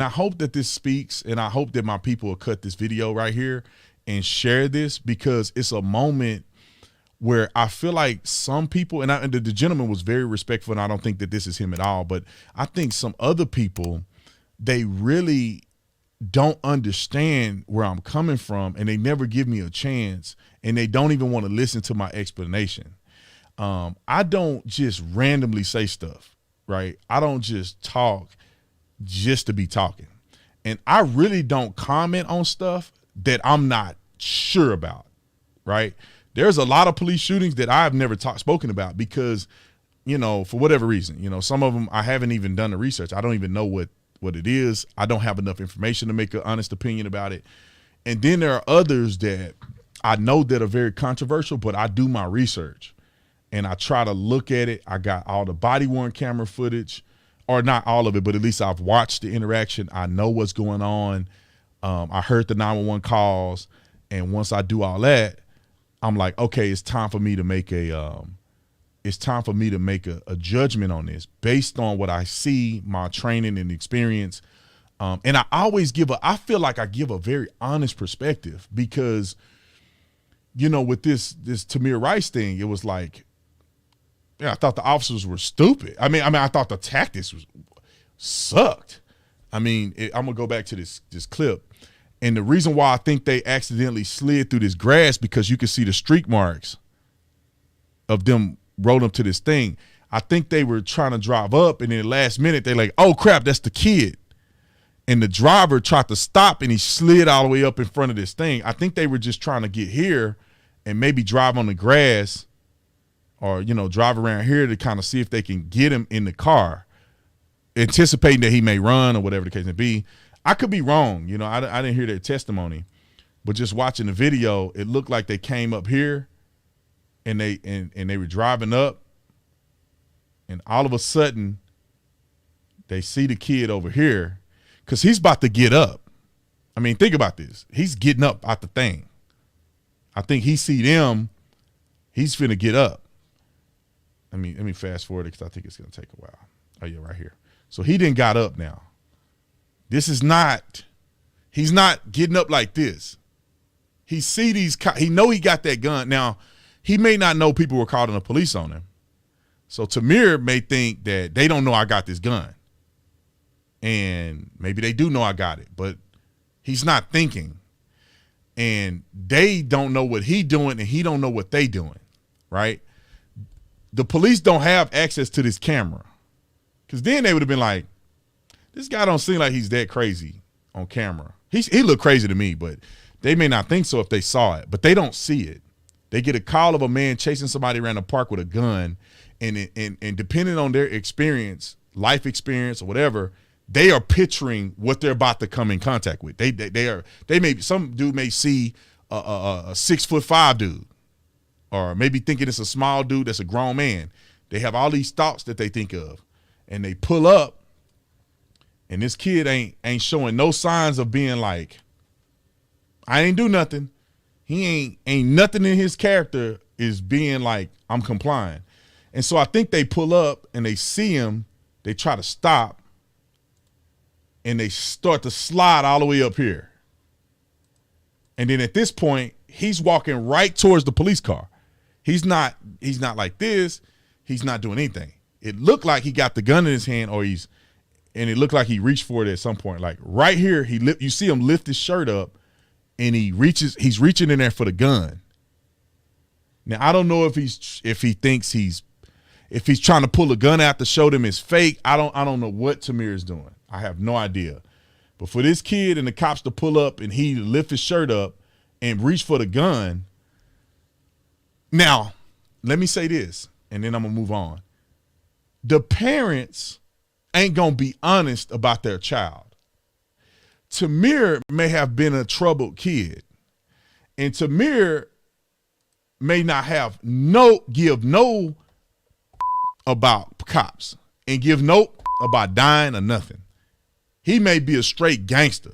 I hope that this speaks, and I hope that my people will cut this video right here and share this, because it's a moment where I feel like some people, and the gentleman was very respectful, and I don't think that this is him at all, but I think some other people, they really don't understand where I'm coming from, and they never give me a chance, and they don't even want to listen to my explanation. I don't just randomly say stuff, right? I don't just talk just to be talking. And I really don't comment on stuff that I'm not sure about, right? There's a lot of police shootings that I've never spoken about because, you know, for whatever reason, you know, some of them I haven't even done the research. I don't even know what it is. I don't have enough information to make an honest opinion about it. And then there are others that I know that are very controversial, but I do my research and I try to look at it. I got all the body worn camera footage, or not all of it, but at least I've watched the interaction. I know what's going on. I heard the 911 calls. And once I do all that, I'm like, okay, it's time for me to make a judgment on this based on what I see, my training and experience. And I always I feel like I give a very honest perspective because, you know, with this Tamir Rice thing, it was like, yeah, I thought the officers were stupid. I mean, I thought the tactics sucked. I mean, I'm gonna go back to this clip. And the reason why I think they accidentally slid through this grass, because you can see the streak marks of them rolling up to this thing. I think they were trying to drive up, and in the last minute, they're like, oh, crap, that's the kid. And the driver tried to stop, and he slid all the way up in front of this thing. I think they were just trying to get here and maybe drive on the grass or, you know, drive around here to kind of see if they can get him in the car, anticipating that he may run or whatever the case may be. I could be wrong. You know, I didn't hear their testimony, but just watching the video, it looked like they came up here and they were driving up, and all of a sudden they see the kid over here because he's about to get up. I mean, think about this. He's getting up out the thing. I think he see them. He's finna get up. Let me fast forward because I think it's going to take a while. Oh, yeah, right here. So he didn't got up now. He's not getting up like this. He see these, he know he got that gun. Now, he may not know people were calling the police on him. So Tamir may think that they don't know I got this gun. And maybe they do know I got it, but he's not thinking. And they don't know what he doing, and he don't know what they doing, right? The police don't have access to this camera, because then they would have been like, this guy don't seem like he's that crazy on camera. He looked crazy to me, but they may not think so if they saw it, but they don't see it. They get a call of a man chasing somebody around the park with a gun, and depending on their experience, life experience or whatever, they are picturing what they're about to come in contact with. Some dude may see a 6'5" dude, or maybe thinking it's a small dude that's a grown man. They have all these thoughts that they think of, and they pull up, and this kid ain't showing no signs of being like, I ain't do nothing. He ain't nothing in his character is being like, I'm complying. And so I think they pull up and they see him, they try to stop, and they start to slide all the way up here. And then at this point, he's walking right towards the police car. He's not like this. He's not doing anything. It looked like he got the gun in his hand, and it looked like he reached for it at some point. Like right here, you see him lift his shirt up, and he's reaching in there for the gun. Now, I don't know if he's trying to pull a gun out to show them it's fake. I don't know what Tamir is doing. I have no idea. But for this kid and the cops to pull up and he lift his shirt up and reach for the gun. Now, let me say this, and then I'm gonna move on. The parents ain't gonna be honest about their child. Tamir may have been a troubled kid, and Tamir may not give no about cops and give no about dying or nothing. He may be a straight gangster,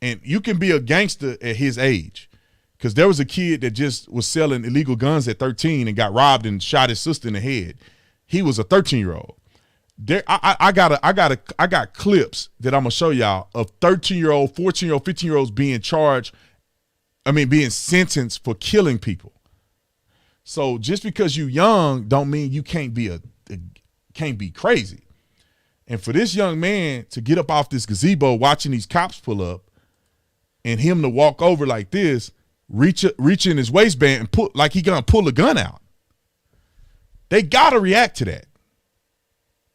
and you can be a gangster at his age, because there was a kid that just was selling illegal guns at 13 and got robbed and shot his sister in the head. He was a 13-year-old. There, I got clips that I'm gonna show y'all of 13-year-old, 14-year-old, 15-year-olds being charged. I mean, being sentenced for killing people. So just because you young, don't mean you can't be crazy. And for this young man to get up off this gazebo, watching these cops pull up, and him to walk over like this, reach in his waistband and put like he gonna pull a gun out. They gotta react to that.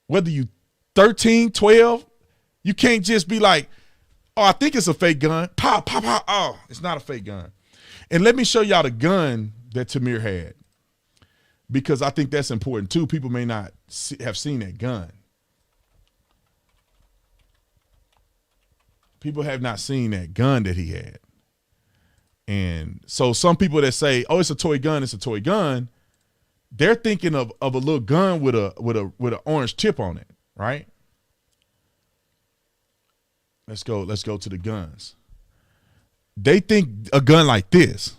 Whether you 13, 12, you can't just be like, oh, I think it's a fake gun. Pop, pop, pop. Oh, it's not a fake gun. And let me show y'all the gun that Tamir had, because I think that's important too. People may not have seen that gun. People have not seen that gun that he had. And so some people that say, oh, it's a toy gun, it's a toy gun, they're thinking of a little gun with an orange tip on it, right? Let's go to the guns. They think a gun like this.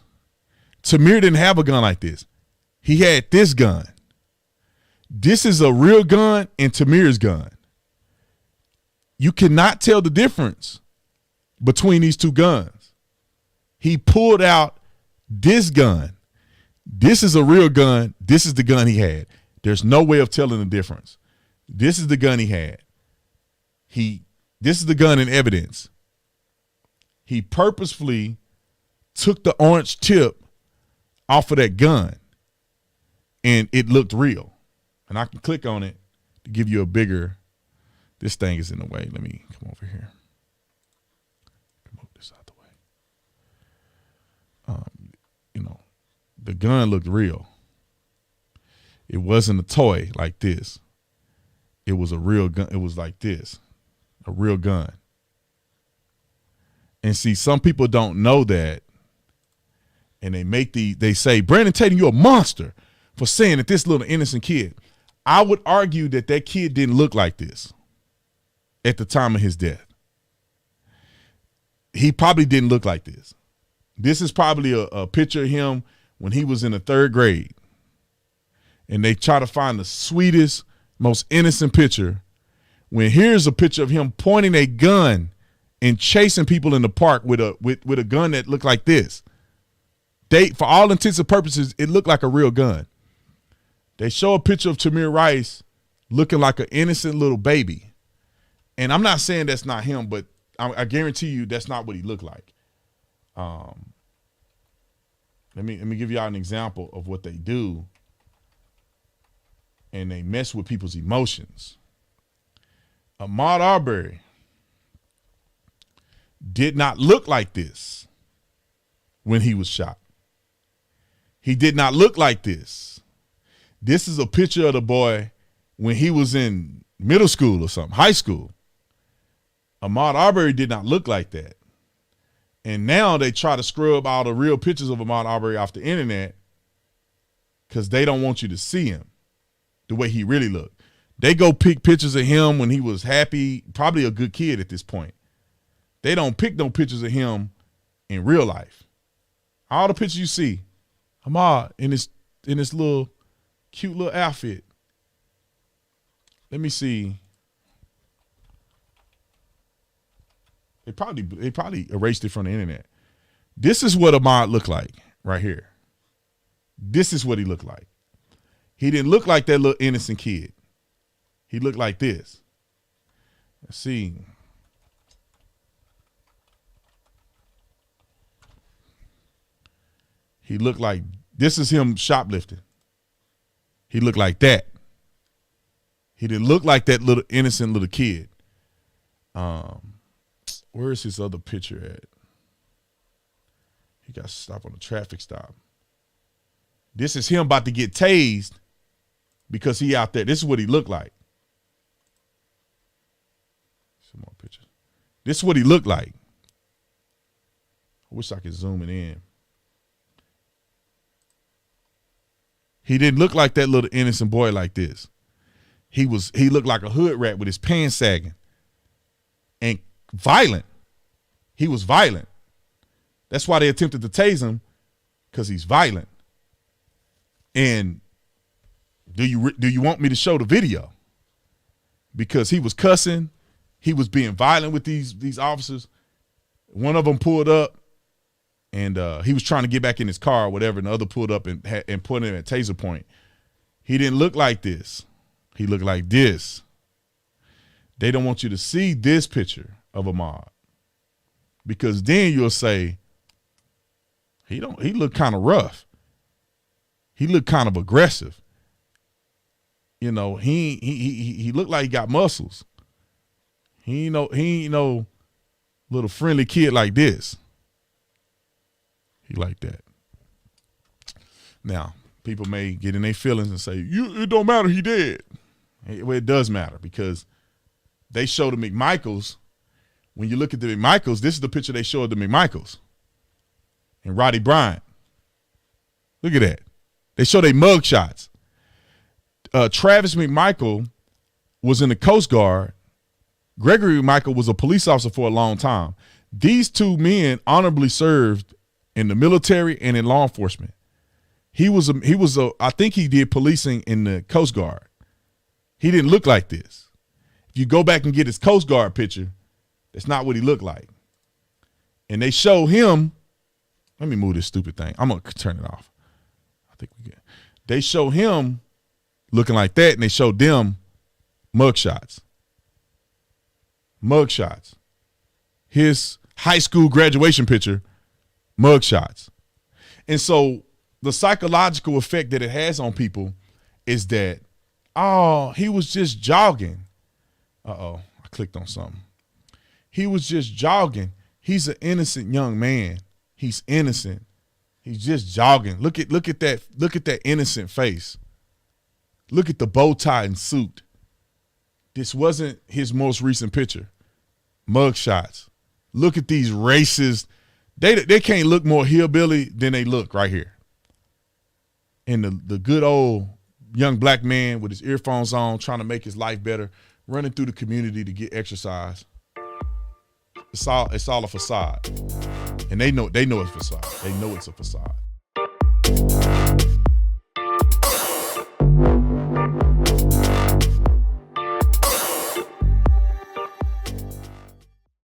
Tamir didn't have a gun like this. He had this gun. This is a real gun and Tamir's gun. You cannot tell the difference between these two guns. He pulled out this gun. This is a real gun. This is the gun he had. There's no way of telling the difference. This is the gun he had. This is the gun in evidence. He purposefully took the orange tip off of that gun, and it looked real. And I can click on it to give you a bigger. This thing is in the way. Let me come over here. Move this out the way. The gun looked real. It wasn't a toy like this. It was a real gun. It was like this, a real gun. And see, some people don't know that, and they say, Brandon Tatum, you're a monster for saying that this little innocent kid. I would argue that kid didn't look like this at the time of his death. He probably didn't look like this. This is probably a picture of him when he was in the 3rd grade. And they try to find the sweetest, most innocent picture, when here's a picture of him pointing a gun and chasing people in the park with a gun that looked like this. For all intents and purposes, it looked like a real gun. They show a picture of Tamir Rice looking like an innocent little baby. And I'm not saying that's not him, but I guarantee you that's not what he looked like. Let me give y'all an example of what they do. And they mess with people's emotions. Ahmaud Arbery did not look like this when he was shot. He did not look like this. This is a picture of the boy when he was in middle school or something, high school. Ahmaud Arbery did not look like that. And now they try to scrub all the real pictures of Ahmaud Arbery off the internet because they don't want you to see him the way he really looked. They go pick pictures of him when he was happy, probably a good kid at this point. They don't pick no pictures of him in real life. All the pictures you see, Ahmaud in this little cute little outfit. Let me see. They probably erased it from the internet. This is what Ahmaud looked like right here. This is what he looked like. He didn't look like that little innocent kid. He looked like this. Let's see. He looked like, this is him shoplifting. He looked like that. He didn't look like that little innocent little kid. Where is his other picture at? He got stopped on a traffic stop. This is him about to get tased because he out there. This is what he looked like. Some more pictures. This is what he looked like. I wish I could zoom it in. He didn't look like that little innocent boy like this. He looked like a hood rat with his pants sagging and violent. He was violent. That's why they attempted to tase him, because he's violent. And do you want me to show the video? because he was cussing. He was being violent with these officers. One of them pulled up, and he was trying to get back in his car or whatever, and the other pulled up and put him at taser point. He didn't look like this. He looked like this. They don't want you to see this picture of Ahmaud, because then you'll say, he looked kind of rough. He looked kind of aggressive. You know, he looked like he got muscles. He ain't no little friendly kid like this. He like that. Now, people may get in their feelings and say, it don't matter, he dead. Well, it does matter, because they show the McMichaels. When you look at the McMichaels, this is the picture they show of the McMichaels and Roddy Bryant. Look at that. They show their mug shots. Travis McMichael was in the Coast Guard. Gregory McMichael was a police officer for a long time. These two men honorably served in the military and in law enforcement. I think he did policing in the Coast Guard. He didn't look like this. If you go back and get his Coast Guard picture, that's not what he looked like. And they show him. Let me move this stupid thing. I'm gonna turn it off. I think we get. They show him looking like that, and they show them mugshots. Mugshots. His high school graduation picture, mugshots. And so the psychological effect that it has on people is that, oh, he was just jogging. Uh-oh, I clicked on something. He was just jogging. He's an innocent young man. He's innocent. He's just jogging. Look at that innocent face. Look at the bow tie and suit. This wasn't his most recent picture. Mug shots. Look at these racist. They can't look more hillbilly than they look right here. And the good old young black man with his earphones on, trying to make his life better, running through the community to get exercise. It's all a facade. And they know it's facade. They know it's a facade.